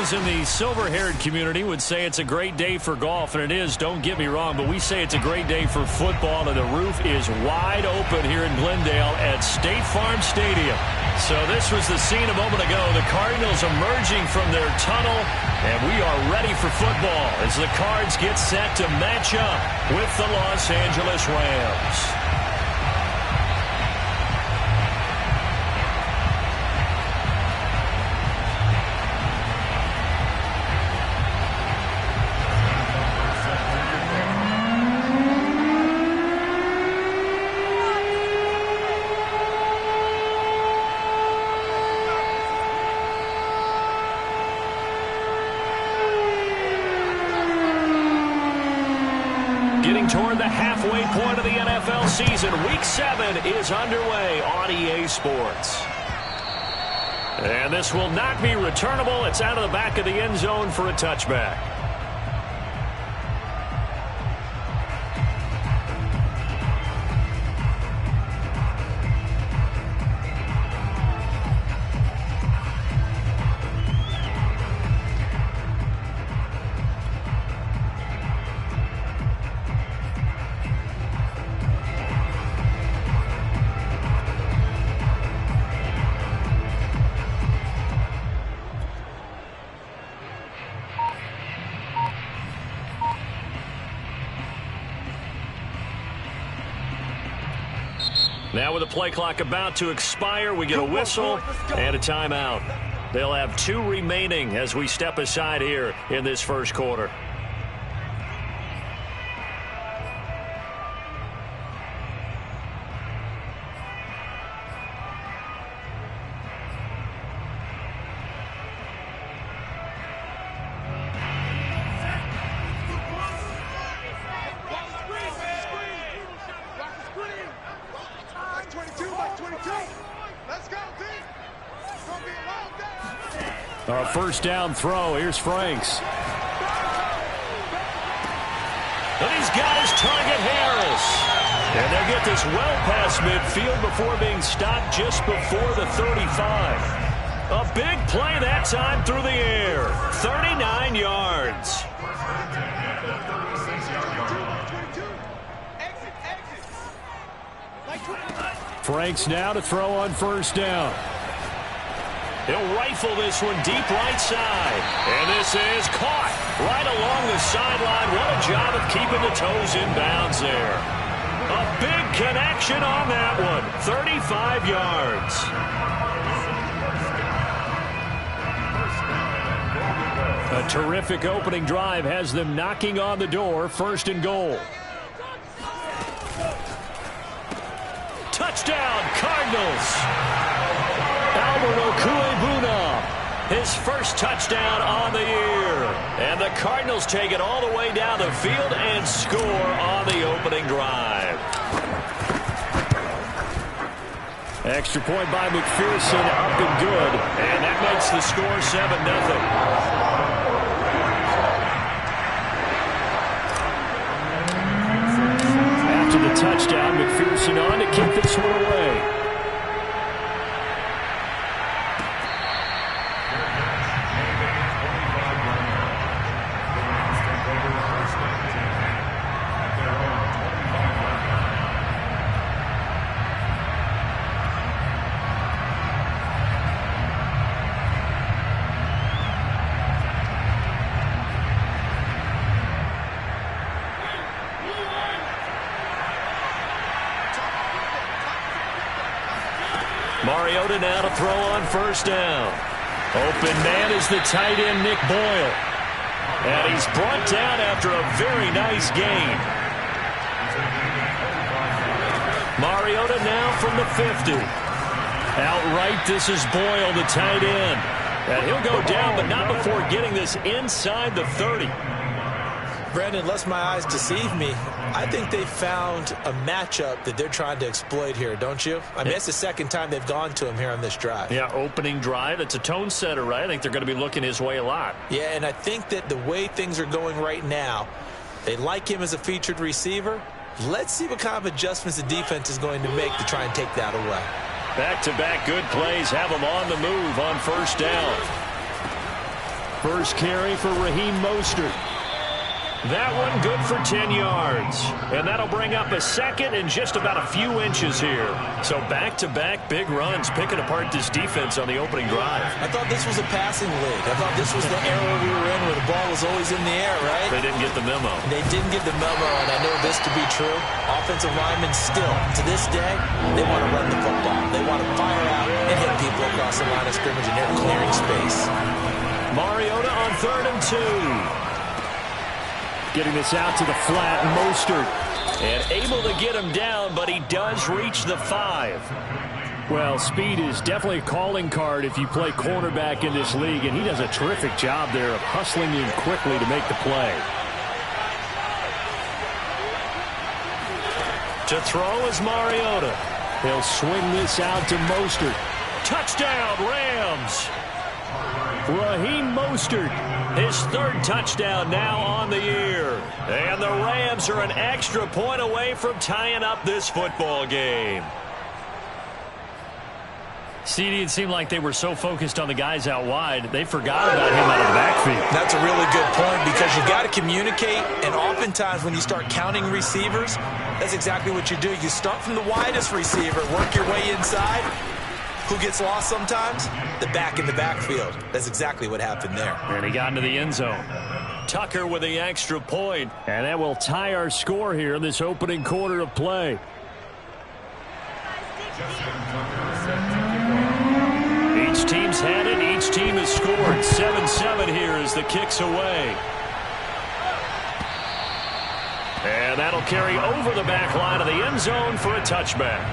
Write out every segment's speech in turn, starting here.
Those in the silver-haired community would say it's a great day for golf, and it is, don't get me wrong, but we say it's a great day for football, and the roof is wide open here in Glendale at State Farm Stadium. So this was the scene a moment ago. The Cardinals emerging from their tunnel, and we are ready for football as the Cards get set to match up with the Los Angeles Rams. Getting toward the halfway point of the NFL season. Week 7 is underway on EA Sports. And this will not be returnable. It's out of the back of the end zone for a touchback. Now with the play clock about to expire, we get a whistle and a timeout. They'll have 2 remaining as we step aside here in this first quarter. Our first down throw. Here's Franks. And he's got his target, Harris. And they'll get this well past midfield before being stopped just before the 35. A big play that time through the air. 39 yards. Franks now to throw on first down. He'll rifle this one deep right side. And this is caught right along the sideline. What a job of keeping the toes in bounds there. A big connection on that one. 35 yards. A terrific opening drive has them knocking on the door. First and goal. Touchdown, Cardinals. Alvaro Cuebuna, his first touchdown on the year. And the Cardinals take it all the way down the field and score on the opening drive. Extra point by McPherson, up and good. And that makes the score 7-0. After the touchdown, McPherson on to kick this one away. Mariota now to throw on first down. Open man is the tight end, Nick Boyle. And he's brought down after a very nice gain. Mariota now from the 50. Outright, this is Boyle, the tight end. And he'll go down, but not before getting this inside the 30. Brandon, lest my eyes deceive me, I think they found a matchup that they're trying to exploit here, don't you? I mean, it's the second time they've gone to him here on this drive. Yeah, opening drive. It's a tone setter, right? I think they're going to be looking his way a lot. Yeah, and I think that the way things are going right now, they like him as a featured receiver. Let's see what kind of adjustments the defense is going to make to try and take that away. Back-to-back good plays have them on the move on first down. First carry for Raheem Mostert. That one good for 10 yards. And that'll bring up a second and just about a few inches here. So back-to-back big runs, picking apart this defense on the opening drive. I thought this was a passing league. I thought this was the era we were in where the ball was always in the air, right? They didn't get the memo. They didn't get the memo, and I know this to be true. Offensive linemen still, to this day, they want to run the football. They want to fire out and hit people across the line of scrimmage, and they're clearing space. Mariota on 3rd and 2. Getting this out to the flat, Mostert. And able to get him down, but he does reach the 5. Well, speed is definitely a calling card if you play cornerback in this league, and he does a terrific job there of hustling in quickly to make the play. To throw is Mariota. He'll swing this out to Mostert. Touchdown, Rams! Raheem Mostert, his 3rd touchdown now on the year. And the Rams are an extra point away from tying up this football game. CD, it seemed like they were so focused on the guys out wide, they forgot about him out of the backfield. That's a really good point because you got to communicate, and oftentimes when you start counting receivers, that's exactly what you do. You start from the widest receiver, work your way inside. Who gets lost sometimes? The back in the backfield. That's exactly what happened there. And he got into the end zone. Tucker with the extra point. And that will tie our score here in this opening quarter of play. Each team's had it. Each team has scored. 7-7 here as the kick's away. And that'll carry over the back line of the end zone for a touchback.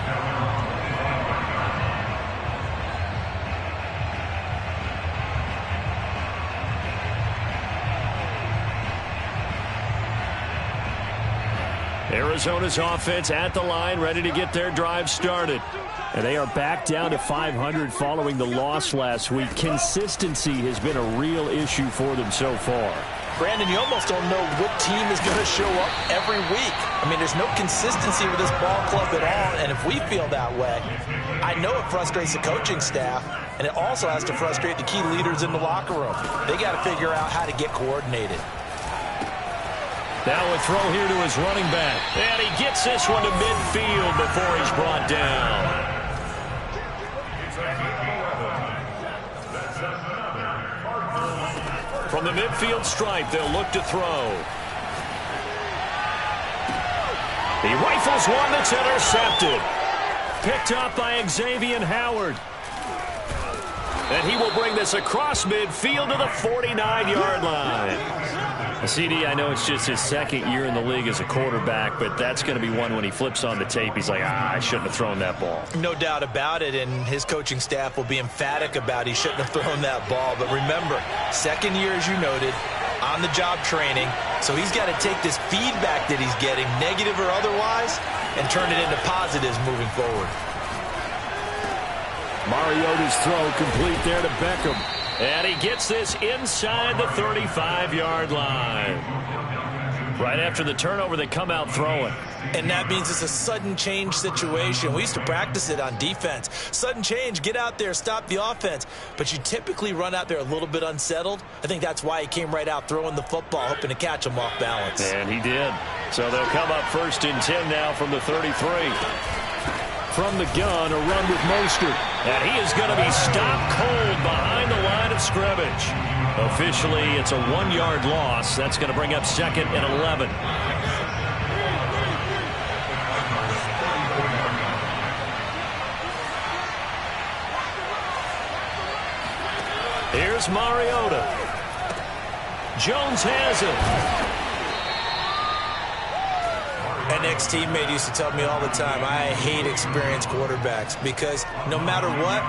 Arizona's offense at the line, ready to get their drive started. And they are back down to 500 following the loss last week. Consistency has been a real issue for them so far. Brandon, you almost don't know what team is going to show up every week. I mean, there's no consistency with this ball club at all, and if we feel that way, I know it frustrates the coaching staff, and it also has to frustrate the key leaders in the locker room. They got to figure out how to get coordinated. Now a throw here to his running back. And he gets this one to midfield before he's brought down. From the midfield stripe, they'll look to throw. He rifles one that's intercepted. Picked up by Xavier Howard. And he will bring this across midfield to the 49-yard line. CD, I know it's just his 2nd year in the league as a quarterback, but that's going to be one when he flips on the tape, he's like, I shouldn't have thrown that ball. No doubt about it, and his coaching staff will be emphatic about he shouldn't have thrown that ball. But remember, 2nd year, as you noted, on-the-job training, so he's got to take this feedback that he's getting, negative or otherwise, and turn it into positives moving forward. Mariota's throw complete there to Beckham. And he gets this inside the 35-yard line. Right after the turnover, they come out throwing. And that means it's a sudden change situation. We used to practice it on defense. Sudden change, get out there, stop the offense. But you typically run out there a little bit unsettled. I think that's why he came right out throwing the football, hoping to catch him off balance. And he did. So they'll come up 1st and 10 now from the 33. From the gun, a run with Mostert. And he is going to be stopped cold behind the line of scrimmage. Officially, it's a 1-yard loss. That's going to bring up 2nd and 11. Here's Mariota. Jones has it. An ex-teammate used to tell me all the time, I hate experienced quarterbacks because no matter what,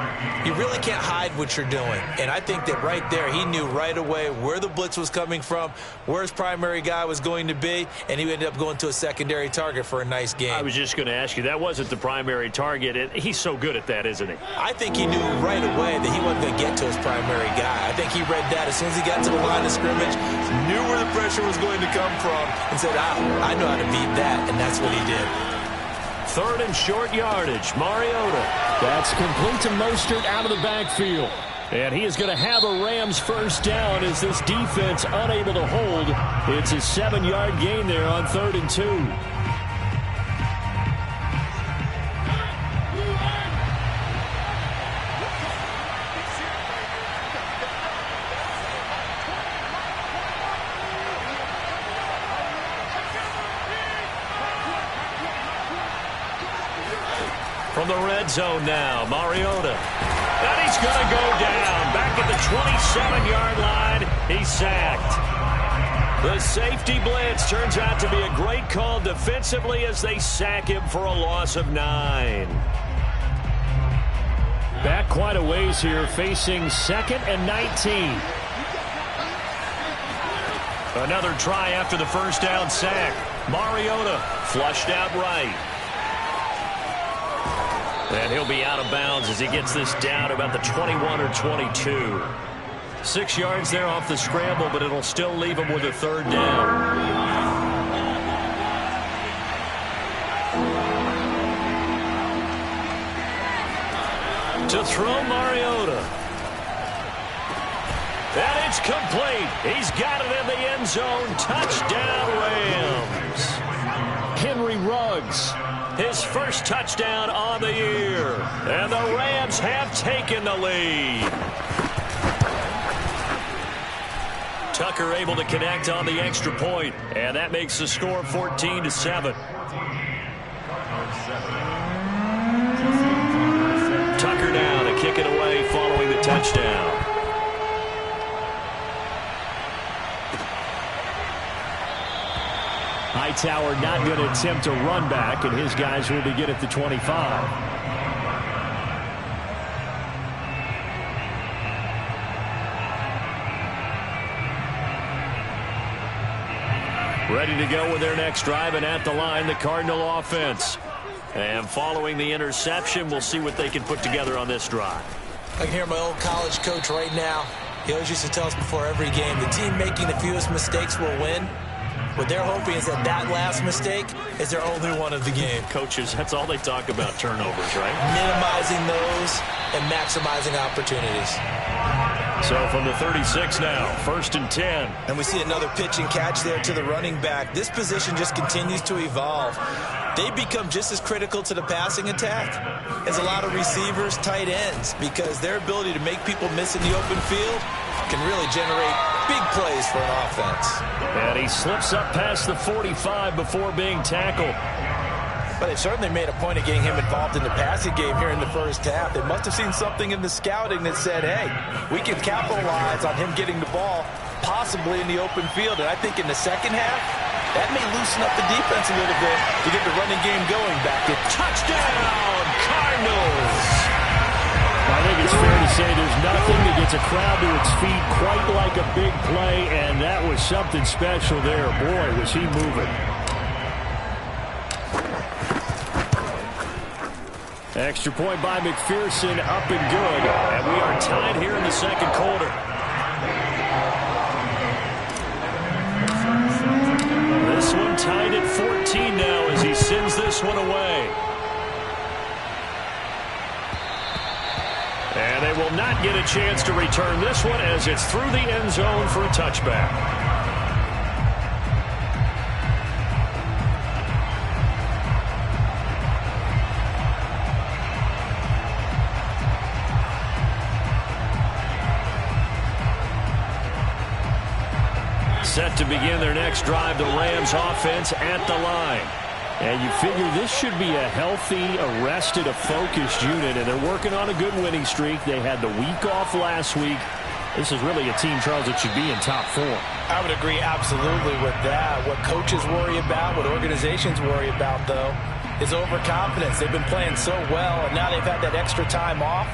you really can't hide what you're doing. And I think that right there, he knew right away where the blitz was coming from, where his primary guy was going to be, and he ended up going to a secondary target for a nice game. I was just going to ask you, that wasn't the primary target, and he's so good at that, isn't he? I think he knew right away that he wasn't going to get to his primary guy. I think he read that as soon as he got to the line of scrimmage, knew where the pressure was going to come from, and said, I know how to beat that. And that's what he did. 3rd and short yardage. Mariota. That's complete to Mostert out of the backfield. And he is going to have a Rams first down as this defense unable to hold. It's a 7-yard gain there on 3rd and 2. From the red zone now, Mariota. And he's going to go down. Back at the 27-yard line, he's sacked. The safety blitz turns out to be a great call defensively as they sack him for a loss of 9. Back quite a ways here, facing 2nd and 19. Another try after the first down sack. Mariota flushed out right. And he'll be out of bounds as he gets this down about the 21 or 22. 6 yards there off the scramble, but it'll still leave him with a 3rd down. To throw Mariota. And it's complete. He's got it in the end zone. Touchdown, Rams. Henry Ruggs. His first touchdown on the year. And the Rams have taken the lead. Tucker able to connect on the extra point, and that makes the score 14-7. Tucker now to kick it away following the touchdown. Hightower not going to attempt a run back, and his guys will begin at the 25. Ready to go with their next drive, and at the line, the Cardinal offense. And following the interception, we'll see what they can put together on this drive. I can hear my old college coach right now. He always used to tell us before every game, the team making the fewest mistakes will win. What they're hoping is that that last mistake is their only one of the game. Coaches, that's all they talk about, turnovers, right? Minimizing those and maximizing opportunities. So from the 36 now, 1st and 10. And we see another pitch and catch there to the running back. This position just continues to evolve. They become just as critical to the passing attack as a lot of receivers, tight ends, because their ability to make people miss in the open field can really generate big plays for an offense. And he slips up past the 45 before being tackled. But they certainly made a point of getting him involved in the passing game here in the first half. They must have seen something in the scouting that said, hey, we can capitalize on him getting the ball possibly in the open field. And I think in the second half, that may loosen up the defense a little bit to get the running game going back. Touchdown, Cardinals! I think it's fair to say there's nothing that gets a crowd to its feet quite like a big play, and that was something special there. Boy, was he moving. Extra point by McPherson, up and good. And we are tied here in the second quarter. This one tied at 14 now as he sends this one away. And they will not get a chance to return this one as it's through the end zone for a touchback. Set to begin their next drive, the Rams offense at the line. And you figure this should be a healthy, a rested, a focused unit, and they're working on a good winning streak. They had the week off last week. This is really a team, Charles, that should be in top form. I would agree absolutely with that. What coaches worry about, what organizations worry about, though, is overconfidence. They've been playing so well, and now they've had that extra time off.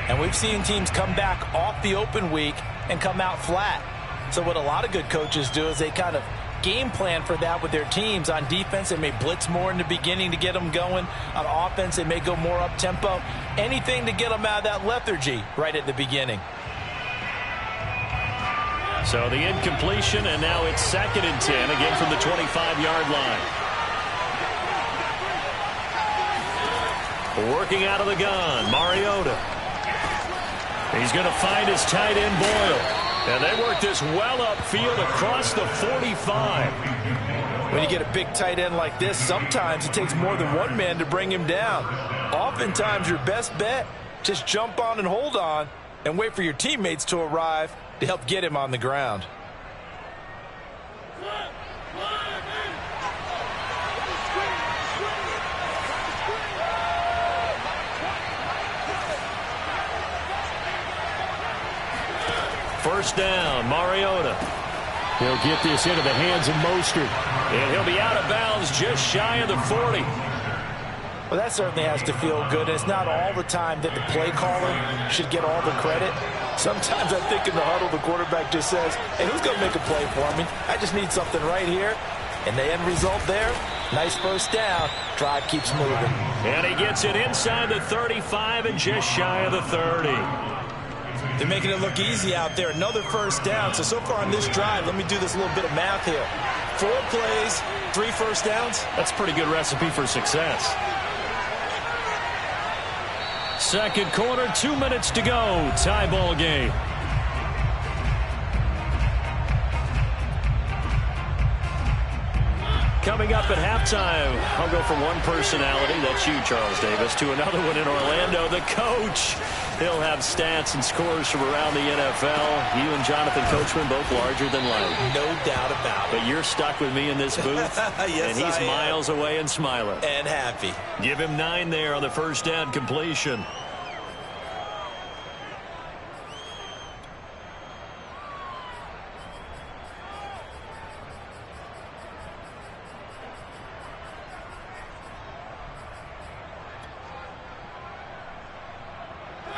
And we've seen teams come back off the open week and come out flat. So what a lot of good coaches do is they kind of game plan for that with their teams. On defense, they may blitz more in the beginning to get them going. On offense, they may go more up-tempo. Anything to get them out of that lethargy right at the beginning. So the incompletion, and now it's 2nd and 10, again from the 25-yard line. Working out of the gun, Mariota. He's going to find his tight end, Boyle. And they work this well upfield across the 45. When you get a big tight end like this, sometimes it takes more than one man to bring him down. Oftentimes, your best bet, just jump on and hold on and wait for your teammates to arrive to help get him on the ground. First down, Mariota. He'll get this into the hands of Mostert. And he'll be out of bounds just shy of the 40. Well, that certainly has to feel good. It's not all the time that the play caller should get all the credit. Sometimes I think in the huddle, the quarterback just says, hey, who's going to make a play for me? I just need something right here. And the end result there, nice first down. Drive keeps moving. And he gets it inside the 35 and just shy of the 30. They're making it look easy out there. Another first down. So far on this drive, let me do this little bit of math here. 4 plays, 3 first downs. That's a pretty good recipe for success. Second quarter, 2 minutes to go. Tie ball game. Coming up at halftime, I'll go from one personality, that's you, Charles Davis, to another one in Orlando, the coach. He'll have stats and scores from around the NFL. You and Jonathan Coachman, both larger than life. No doubt about it. But you're stuck with me in this booth. Yes, and he's miles away and smiling. And happy. Give him 9 there on the first down completion.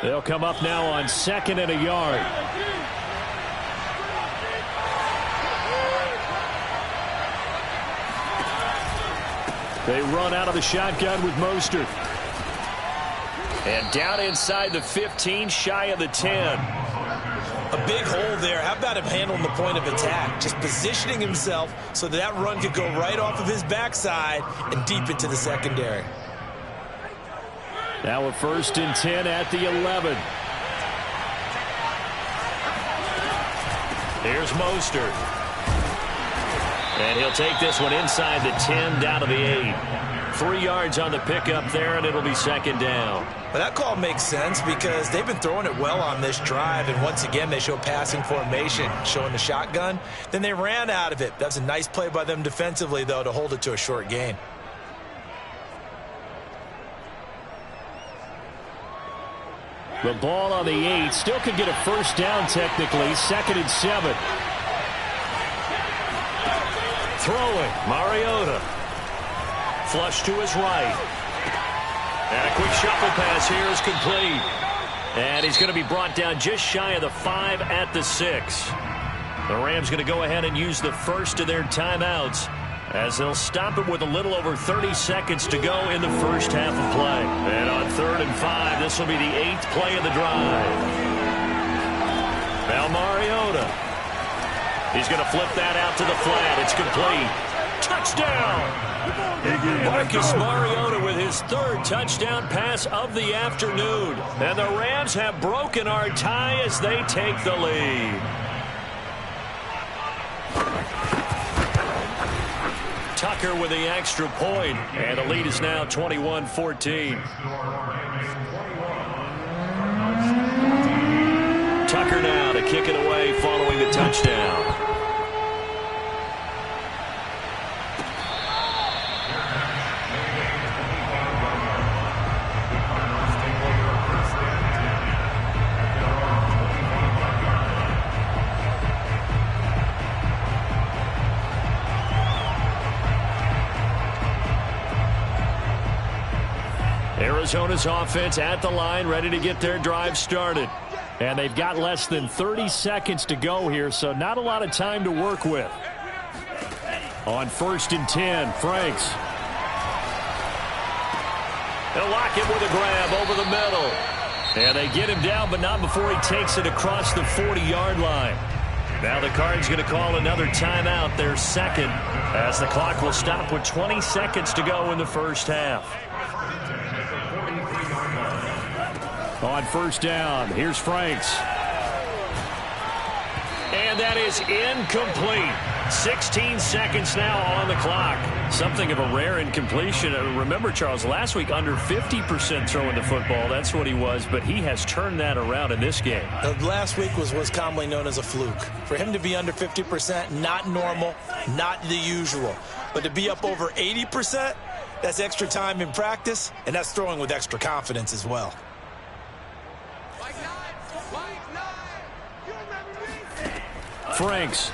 They'll come up now on 2nd and a yard. They run out of the shotgun with Mostert. And down inside the 15, shy of the 10. A big hole there. How about him handling the point of attack? Just positioning himself so that run could go right off of his backside and deep into the secondary. Now a 1st and 10 at the 11. Here's Mostert. And he'll take this one inside the 10 down to the 8. 3 yards on the pickup there, and it'll be 2nd down. Well, that call makes sense because they've been throwing it well on this drive, and once again they show passing formation, showing the shotgun. Then they ran out of it. That's a nice play by them defensively, though, to hold it to a short gain. The ball on the 8. Still could get a first down technically. 2nd and 7. Throwing. Mariota. Flush to his right. And a quick shuffle pass here is complete. And he's going to be brought down just shy of the 5 at the 6. The Rams going to go ahead and use the first of their timeouts, as they'll stop it with a little over 30 seconds to go in the first half of play. And on 3rd and 5, this will be the 8th play of the drive. Now Mariota. He's going to flip that out to the flat. It's complete. Touchdown! Marcus Mariota with his 3rd touchdown pass of the afternoon. And the Rams have broken our tie as they take the lead. Tucker with the extra point, and the lead is now 21-14. Tucker now to kick it away following the touchdown. Arizona's offense at the line, ready to get their drive started. And they've got less than 30 seconds to go here, so not a lot of time to work with. On 1st and 10, Franks. They'll lock it with a grab over the middle. And they get him down, but not before he takes it across the 40-yard line. Now the Cards going to call another timeout, their 2nd, as the clock will stop with 20 seconds to go in the first half. On first down, here's Franks. And that is incomplete. 16 seconds now on the clock. Something of a rare incompletion. Remember, Charles, last week under 50% throwing the football. That's what he was, but he has turned that around in this game. Last week was what's commonly known as a fluke. For him to be under 50%, not normal, not the usual. But to be up over 80%, that's extra time in practice, and that's throwing with extra confidence as well. Franks.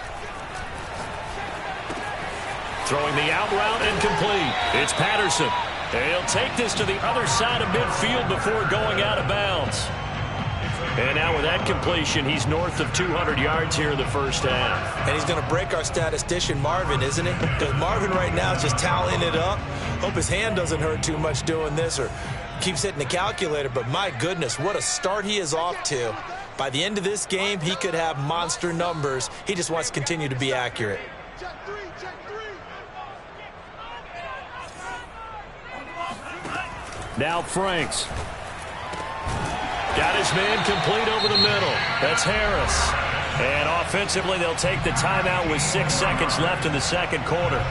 Throwing the out route and complete. It's Patterson. He'll take this to the other side of midfield before going out of bounds. And now with that completion, he's north of 200 yards here in the first half. And he's going to break our statistician, Marvin, isn't he? Because Marvin right now is just tallying it up. Hope his hand doesn't hurt too much doing this or keeps hitting the calculator. But my goodness, what a start he is off to. By the end of this game, he could have monster numbers. He just wants to continue to be accurate. Now Franks. Got his man complete over the middle. That's Harris. And offensively, they'll take the timeout with 6 seconds left in the second quarter.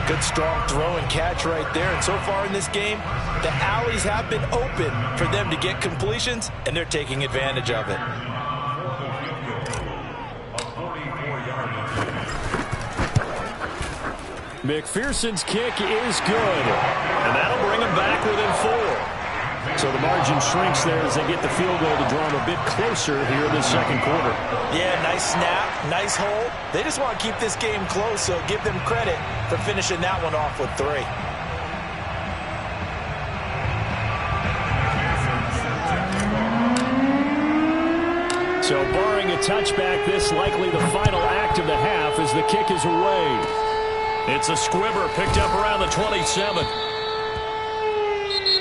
Good, strong throw and catch right there. And so far in this game, the alleys have been open for them to get completions, and they're taking advantage of it. McPherson's kick is good. And that'll bring them back within 4. So the margin shrinks there as they get the field goal to draw them a bit closer here in the second quarter. Yeah, nice snap, nice hold. They just want to keep this game close, so give them credit for finishing that one off with 3. So barring a touchback, this likely the final act of the half as the kick is away. It's a squibber picked up around the 27.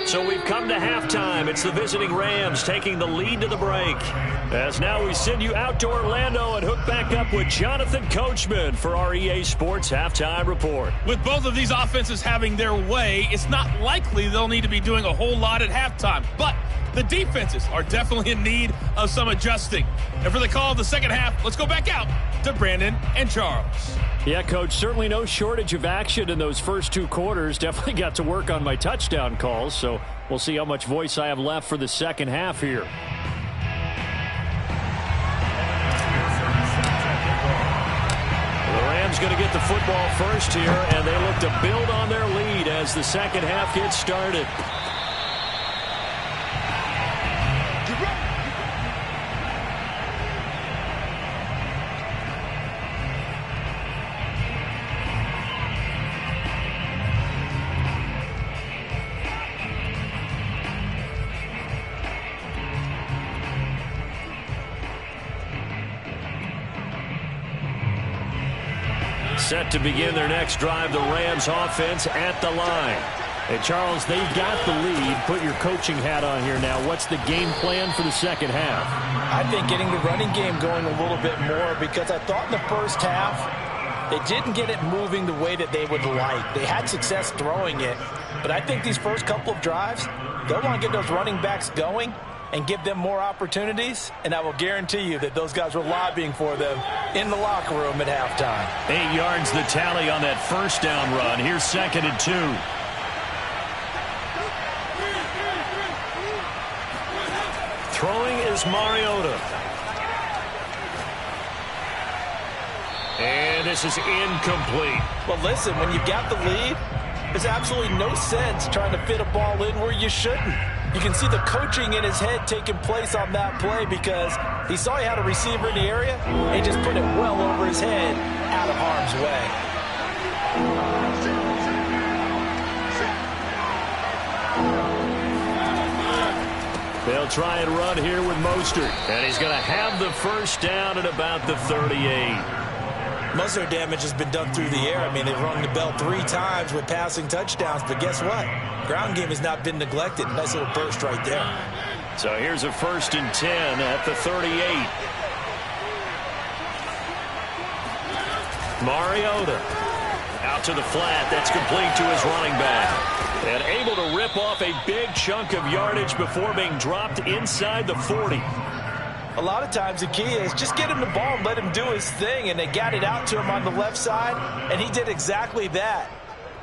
So we've come to halftime. It's the visiting Rams taking the lead to the break. As now we send you out to Orlando and hook back up with Jonathan Coachman for our EA Sports Halftime Report. With both of these offenses having their way, it's not likely they'll need to be doing a whole lot at halftime. But the defenses are definitely in need of some adjusting. And for the call of the second half, let's go back out to Brandon and Charles. Yeah, Coach, certainly no shortage of action in those first 2 quarters. Definitely got to work on my touchdown calls, so we'll see how much voice I have left for the second half here. The Rams going to get the football first here, and they look to build on their lead as the second half gets started. Set to begin their next drive, the Rams offense at the line. Hey, Charles, they've got the lead. Put your coaching hat on here now. What's the game plan for the second half? I think getting the running game going a little bit more, because I thought in the first half they didn't get it moving the way that they would like. They had success throwing it, but I think these first couple of drives, they'll want to get those running backs going and give them more opportunities, and I will guarantee you that those guys were lobbying for them in the locker room at halftime. 8 yards the tally on that first down run. Here's 2nd and 2. Throwing is Mariota. And this is incomplete. Well, listen, when you've got the lead, there's absolutely no sense trying to fit a ball in where you shouldn't. You can see the coaching in his head taking place on that play because he saw he had a receiver in the area and he just put it well over his head out of harm's way. They'll try and run here with Mostert. And he's going to have the first down at about the 38. Most of their damage has been done through the air. I mean, they've rung the bell 3 times with passing touchdowns, but guess what? Ground game has not been neglected. Nice little burst right there. So here's a 1st and 10 at the 38. Mariota out to the flat. That's complete to his running back. And able to rip off a big chunk of yardage before being dropped inside the 40. A lot of times the key is just get him the ball and let him do his thing, and they got it out to him on the left side, and he did exactly that.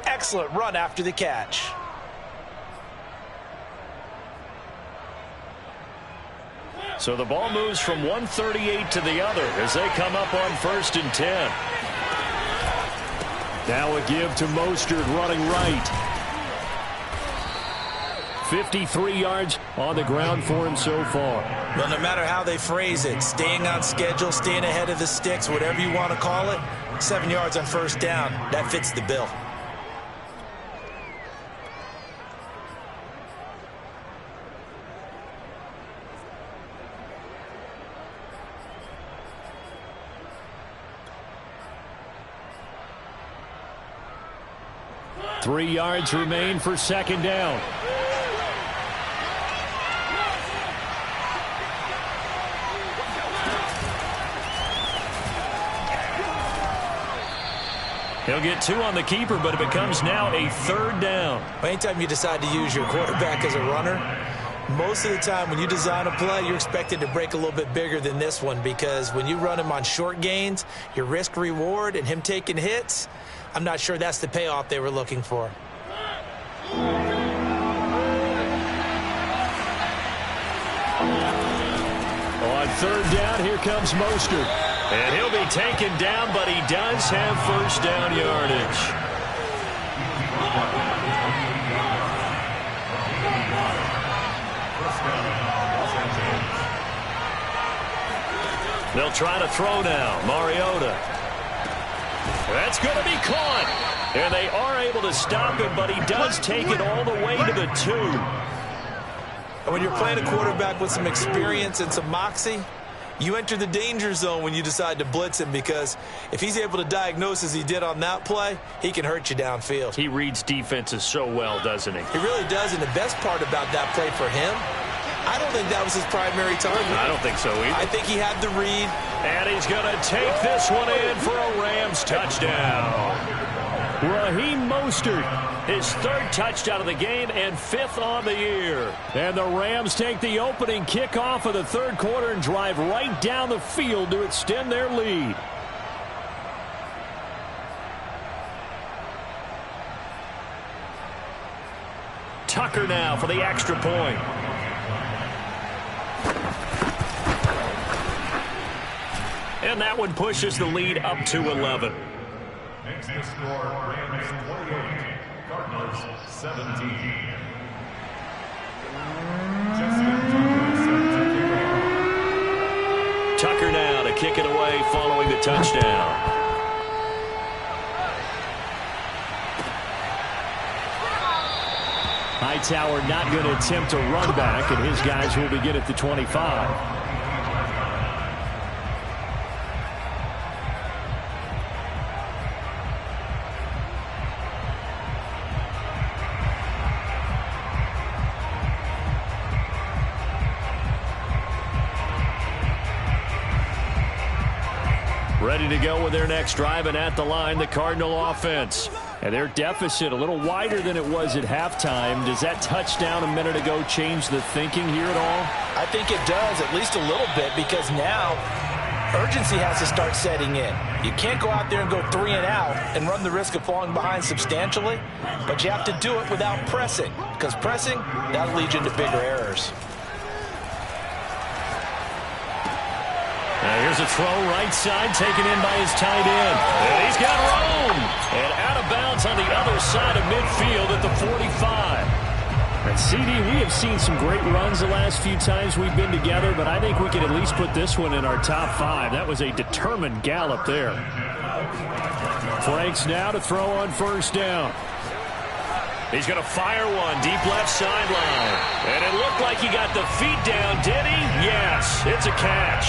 Excellent run after the catch. So the ball moves from 138 to the other as they come up on 1st and 10. Now a give to Mostert running right. 53 yards on the ground for him so far. Well, no matter how they phrase it, staying on schedule, staying ahead of the sticks, whatever you want to call it, 7 yards on 1st down, that fits the bill. Three yards remain for 2nd down. He'll get 2 on the keeper, but it becomes now a 3rd down. Anytime you decide to use your quarterback as a runner, most of the time when you design a play, you're expected to break a little bit bigger than this one, because when you run him on short gains, your risk reward and him taking hits, I'm not sure that's the payoff they were looking for. On 3rd down, here comes Mostert. And he'll be taken down, but he does have 1st down yardage. They'll try to throw now. Mariota. That's going to be caught. And they are able to stop him, but he does take it all the way to the 2. And when you're playing a quarterback with some experience and some moxie, you enter the danger zone when you decide to blitz him, because if he's able to diagnose as he did on that play, he can hurt you downfield. He reads defenses so well, doesn't he? He really does, and the best part about that play for him, I don't think that was his primary target. I don't think so either. I think he had the read. And he's going to take this one in for a Rams touchdown. Raheem Mostert, his 3rd touchdown of the game and 5th on the year. And the Rams take the opening kickoff of the 3rd quarter and drive right down the field to extend their lead. Tucker now for the extra point. And that one pushes the lead up to 11. Makes the score Rams 28, Cardinals 17. Tucker now to kick it away following the touchdown. Hightower not going to attempt a run back, and his guys will begin at the 25. Ready to go with their next drive, and at the line, the Cardinal offense. And their deficit a little wider than it was at halftime. Does that touchdown a minute ago change the thinking here at all? I think it does, at least a little bit, because now urgency has to start setting in. You can't go out there and go 3 and out and run the risk of falling behind substantially, but you have to do it without pressing, because pressing, that'll lead you into bigger errors. Here's a throw right side taken in by his tight end. And he's got room. And out of bounds on the other side of midfield at the 45. And CD, we have seen some great runs the last few times we've been together, but I think we could at least put this one in our top 5. That was a determined gallop there. Franks now to throw on 1st down. He's going to fire one deep left sideline. And it looked like he got the feet down, did he? Yes, it's a catch.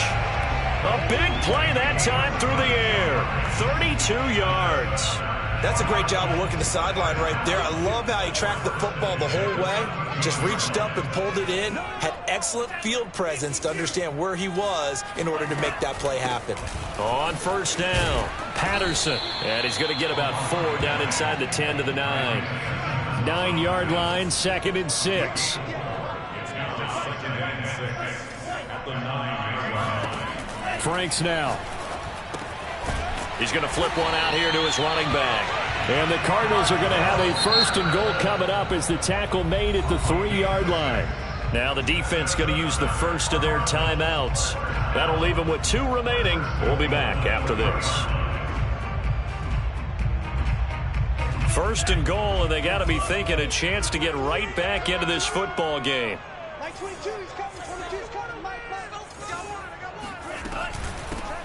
A big play that time through the air. 32 yards. That's a great job of working the sideline right there. I love how he tracked the football the whole way. Just reached up and pulled it in. Had excellent field presence to understand where he was in order to make that play happen. On 1st down, Patterson. And he's going to get about 4 down inside the 10 to the 9. 9-yard line, 2nd and 6. It's now the 2nd and 6 at the 9-yard line. Franks now. He's going to flip one out here to his running back. And the Cardinals are going to have a 1st and goal coming up as the tackle made at the 3-yard line. Now the defense going to use the first of their timeouts. That'll leave them with 2 remaining. We'll be back after this. 1st and goal, and they got to be thinking a chance to get right back into this football game.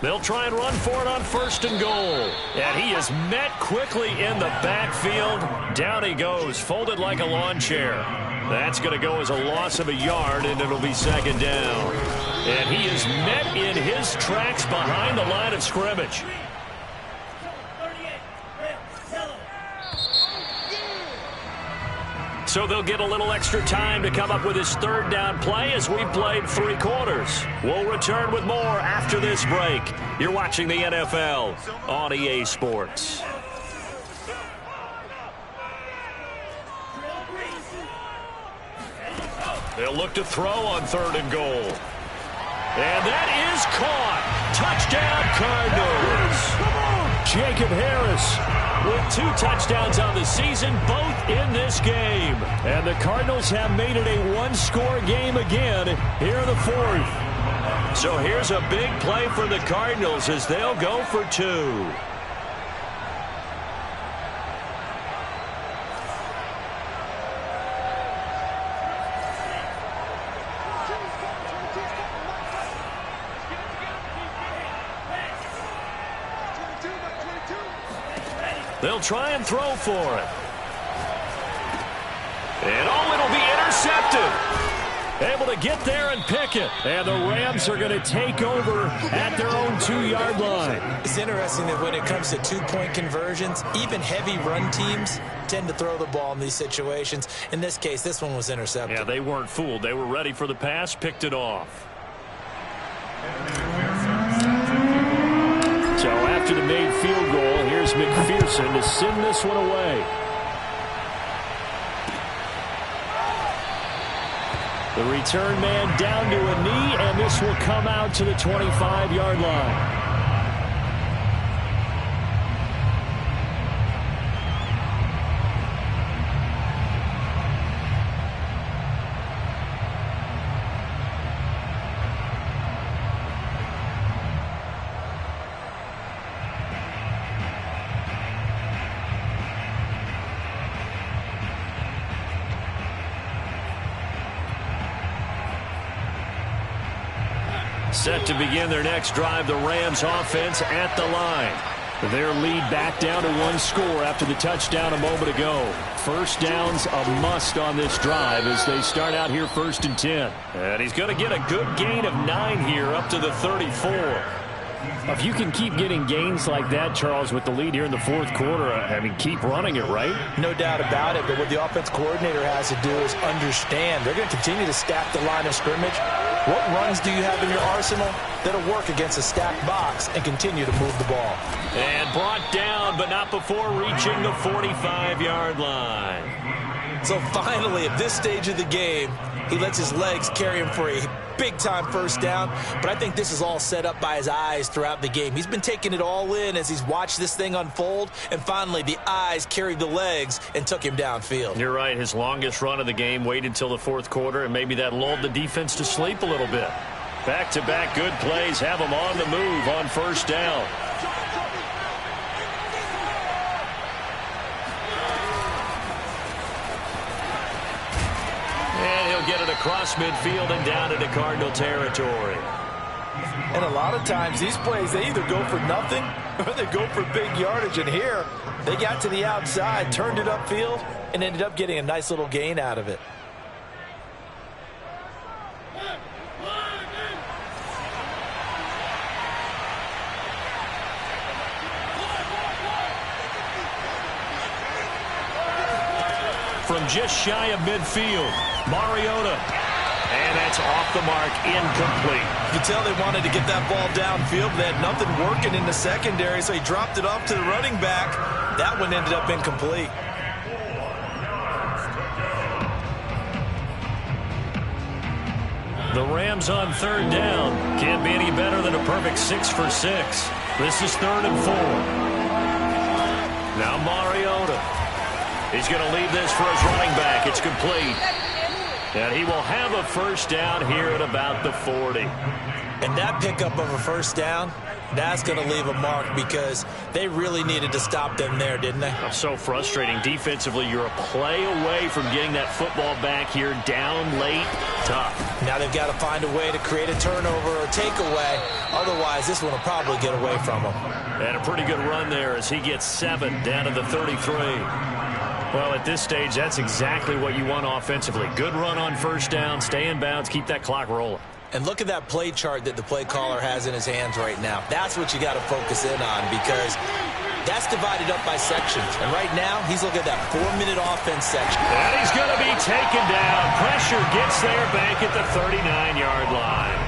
They'll try and run for it on 1st and goal. And he is met quickly in the backfield. Down he goes, folded like a lawn chair. That's going to go as a loss of a yard, and it'll be 2nd down. And he is met in his tracks behind the line of scrimmage. So they'll get a little extra time to come up with his 3rd down play as we've played 3 quarters. We'll return with more after this break. You're watching the NFL on EA Sports. They'll look to throw on 3rd and goal. And that is caught. Touchdown, Cardinals. Jacob Harris with 2 touchdowns on the season, both in this game. And the Cardinals have made it a 1-score game again here in the 4th. So here's a big play for the Cardinals as they'll go for 2. They'll try and throw for it. And it'll be intercepted. Able to get there and pick it. And the Rams are going to take over at their own 2-yard line. It's interesting that when it comes to 2-point conversions, even heavy run teams tend to throw the ball in these situations. In this case, this one was intercepted. Yeah, they weren't fooled. They were ready for the pass, picked it off. So after the made field goal, here's McPherson to send this one away. The return man down to a knee, and this will come out to the 25-yard line. Set to begin their next drive, the Rams offense at the line. Their lead back down to 1 score after the touchdown a moment ago. 1st down's a must on this drive as they start out here 1st and 10. And he's going to get a good gain of 9 here up to the 34. If you can keep getting gains like that, Charles, with the lead here in the 4th quarter, I mean, keep running it, right? No doubt about it, but what the offense coordinator has to do is understand they're going to continue to stack the line of scrimmage. What runs do you have in your arsenal that'll work against a stacked box and continue to move the ball? And brought down, but not before reaching the 45-yard line. So finally, at this stage of the game, he lets his legs carry him for a big-time 1st down. But I think this is all set up by his eyes throughout the game. He's been taking it all in as he's watched this thing unfold. And finally, the eyes carried the legs and took him downfield. You're right. His longest run of the game waited till the 4th quarter, and maybe that lulled the defense to sleep a little bit. Back-to-back good plays have him on the move on 1st down. And he'll get it across midfield and down into Cardinal territory. And a lot of times these plays, they either go for nothing or they go for big yardage. And here, they got to the outside, turned it upfield, and ended up getting a nice little gain out of it. From just shy of midfield, Mariota. And that's off the mark, incomplete. You can tell they wanted to get that ball downfield. They had nothing working in the secondary, so he dropped it off to the running back. That one ended up incomplete. The Rams on third down. Can't be any better than a perfect 6 for 6. This is 3rd and 4. Now Mariota. He's going to leave this for his running back. It's complete. And he will have a first down here at about the 40. And that pickup of a first down, that's going to leave a mark because they really needed to stop them there, didn't they? So frustrating. Defensively, you're a play away from getting that football back here down late. Tough. Now they've got to find a way to create a turnover or takeaway. Otherwise, this one will probably get away from them. And a pretty good run there as he gets 7 down to the 33. Well, at this stage, that's exactly what you want offensively. Good run on first down, stay in bounds, keep that clock rolling. And look at that play chart that the play caller has in his hands right now. That's what you got to focus in on because that's divided up by sections. And right now, he's looking at that 4-minute offense section. And he's going to be taken down. Pressure gets there back at the 39-yard line.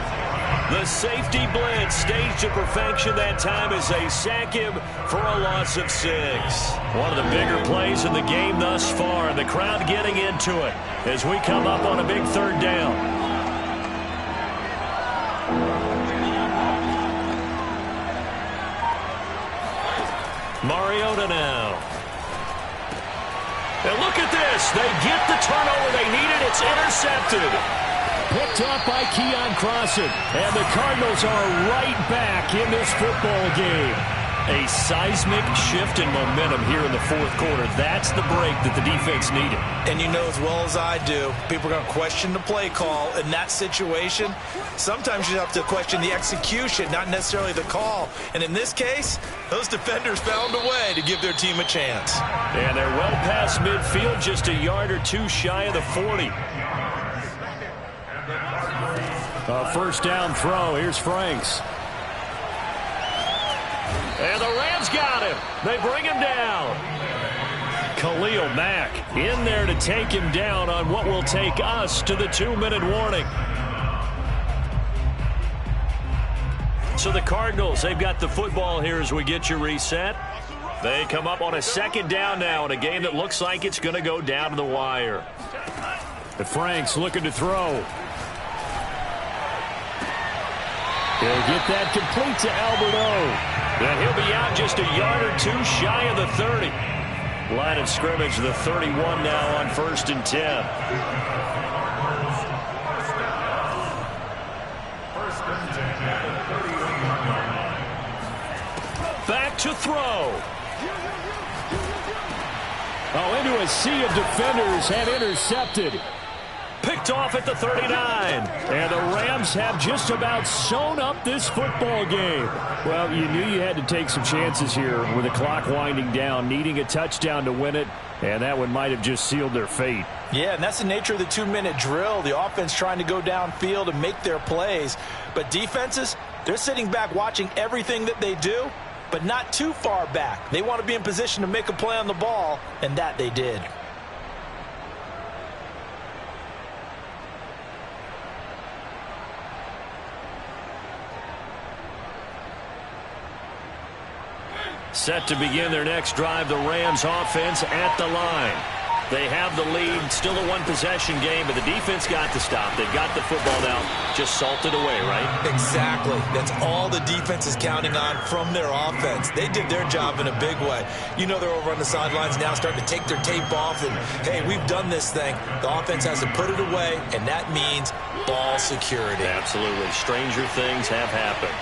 The safety blitz staged to perfection that time as they sack him for a loss of 6. One of the bigger plays in the game thus far, and the crowd getting into it as we come up on a big 3rd down. Mariota now. And look at this. They get the turnover they needed. It's intercepted. Picked off by Keon Crossan. And the Cardinals are right back in this football game. A seismic shift in momentum here in the 4th quarter. That's the break that the defense needed. And you know as well as I do, people are going to question the play call in that situation. Sometimes you have to question the execution, not necessarily the call. And in this case, those defenders found a way to give their team a chance. And they're well past midfield, just a yard or two shy of the 40. A first down throw. Here's Franks. And the Rams got him. They bring him down. Khalil Mack in there to take him down on what will take us to the 2-minute warning. So the Cardinals, they've got the football here as we get you reset. They come up on a 2nd down now in a game that looks like it's going to go down to the wire. But Franks looking to throw. He'll get that complete to Alberto. And he'll be out just a yard or two shy of the 30. Line of scrimmage, the 31 now on 1st and 10. Back to throw. Oh, into a sea of defenders and intercepted. Picked off at the 39. And the Rams have just about sewn up this football game. Well, you knew you had to take some chances here with the clock winding down, needing a touchdown to win it, and that one might have just sealed their fate. Yeah, and that's the nature of the 2-minute drill. The offense trying to go downfield and make their plays. But defenses, they're sitting back watching everything that they do, but not too far back. They want to be in position to make a play on the ball, and that they did. Set to begin their next drive, the Rams offense at the line. They have the lead, still a one-possession game, but the defense got to stop. They've got the football now, just salted away, right? Exactly. That's all the defense is counting on from their offense. They did their job in a big way. You know they're over on the sidelines now starting to take their tape off, and, hey, we've done this thing. The offense has to put it away, and that means ball security. Absolutely. Stranger things have happened.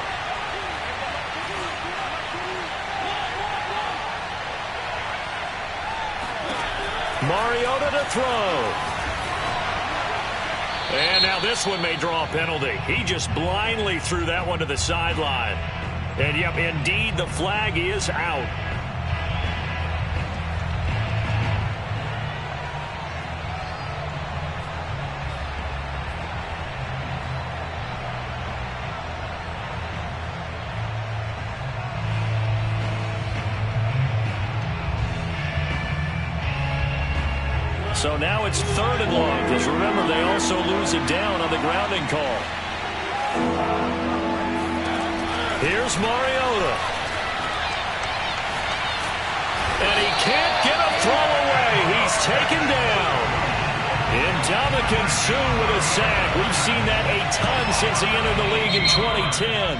Mariota to throw. And now this one may draw a penalty. He just blindly threw that one to the sideline. And, yep, indeed, the flag is out. So now it's 3rd and long, because remember, they also lose it down on the grounding call. Here's Mariota. And he can't get a throw away. He's taken down. Ndamukong Suh with a sack. We've seen that a ton since he entered the league in 2010.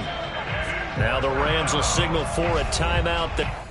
Now the Rams will signal for a timeout.